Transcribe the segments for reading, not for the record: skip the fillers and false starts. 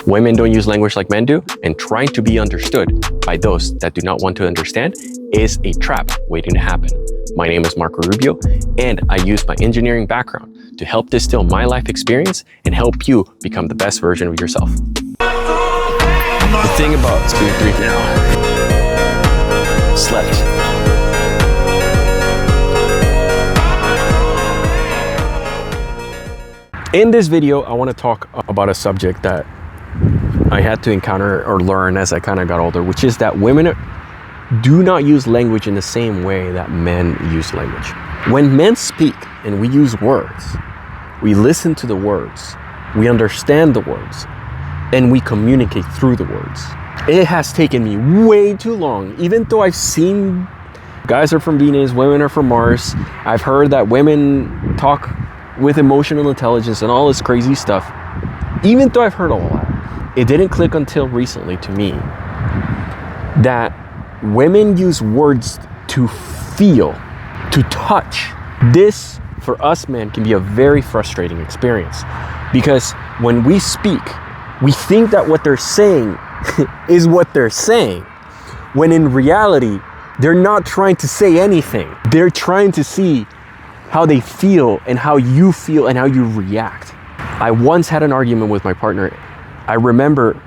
Women don't use language like men do, and trying to be understood by those that do not want to understand is a trap waiting to happen. My name is Marco Rubio, and I use my engineering background to help distill my life experience and help you become the best version of yourself. The thing about Spirit 3 now, slept. In this video, I want to talk about a subject that I had to encounter or learn as I kind of got older, which is that women do not use language in the same way that men use language. When men speak and we use words, we listen to the words, we understand the words, and we communicate through the words. It has taken me way too long, even though I've seen guys are from Venus, women are from Mars. I've heard that women talk with emotional intelligence and all this crazy stuff. Even though I've heard all that, it didn't click until recently to me that women use words to feel, to touch. This, for us men, can be a very frustrating experience because when we speak, we think that what they're saying is what they're saying, when in reality, they're not trying to say anything. They're trying to see how they feel and how you feel and how you react. I once had an argument with my partner. I remember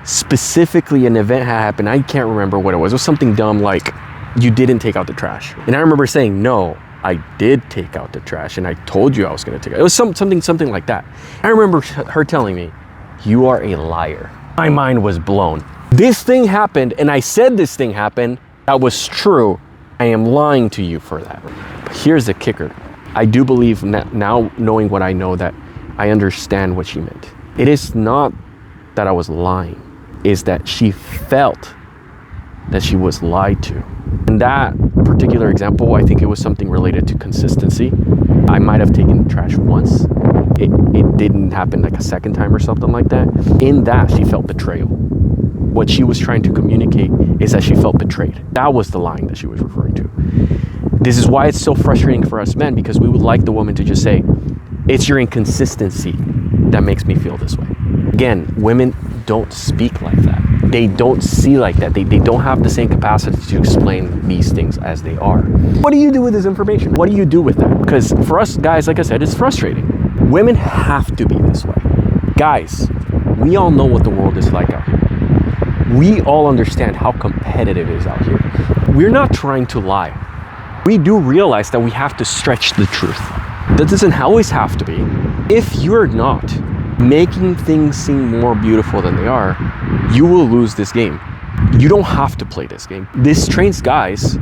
specifically an event had happened. I can't remember what it was. It was something dumb like, you didn't take out the trash. And I remember saying, no, I did take out the trash and I told you I was gonna take it. It was something like that. I remember her telling me, you are a liar. My mind was blown. This thing happened and I said this thing happened. That was true. I am lying to you for that. But here's the kicker. I do believe now, knowing what I know, that I understand what she meant. It is not that I was lying. It's that she felt that she was lied to. In that particular example, I think it was something related to consistency. I might have taken the trash once. It didn't happen like a second time or something like that. In that, she felt betrayal. What she was trying to communicate is that she felt betrayed. That was the lying that she was referring to. This is why it's so frustrating for us men, because we would like the woman to just say, it's your inconsistency that makes me feel this way. Again, women don't speak like that. They don't see like that. They don't have the same capacity to explain these things as they are. What do you do with this information? What do you do with that? Because for us guys, like I said, it's frustrating. Women have to be this way. Guys, we all know what the world is like out here. We all understand how competitive it is out here. We're not trying to lie. We do realize that we have to stretch the truth. That doesn't always have to be. If you're not making things seem more beautiful than they are, you will lose this game. You don't have to play this game. This trains guys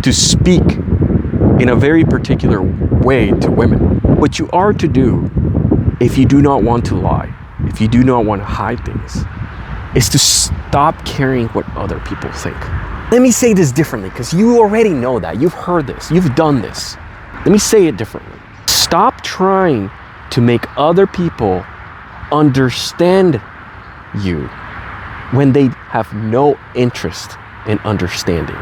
to speak in a very particular way to women. What you are to do, if you do not want to lie, if you do not want to hide things, is to stop caring what other people think. Let me say this differently, because you already know that. You've heard this. You've done this. Let me say it differently. Stop trying to make other people understand you when they have no interest in understanding.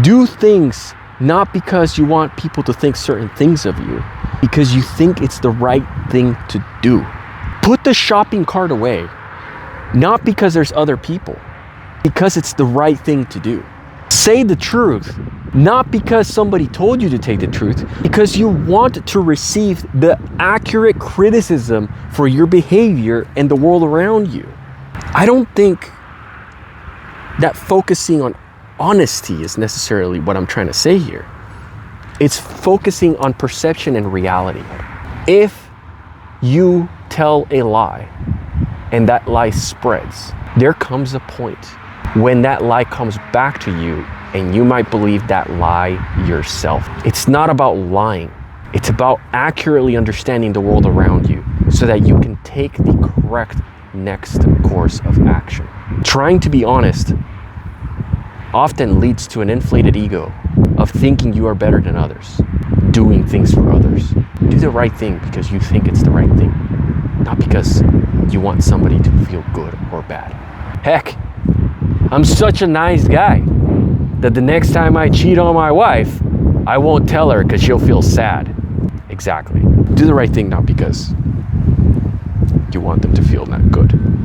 Do things not because you want people to think certain things of you, because you think it's the right thing to do. Put the shopping cart away, not because there's other people, because it's the right thing to do. Say the truth, not because somebody told you to take the truth, because you want to receive the accurate criticism for your behavior and the world around you. I don't think that focusing on honesty is necessarily what I'm trying to say here. It's focusing on perception and reality. If you tell a lie and that lie spreads, there comes a point when that lie comes back to you and you might believe that lie yourself. It's not about lying. It's about accurately understanding the world around you so that you can take the correct next course of action. Trying to be honest often leads to an inflated ego of thinking you are better than others, doing things for others. Do the right thing because you think it's the right thing, not because you want somebody to feel good or bad. Heck, I'm such a nice guy that the next time I cheat on my wife, I won't tell her because she'll feel sad. Exactly. Do the right thing, not because You want them to feel not good.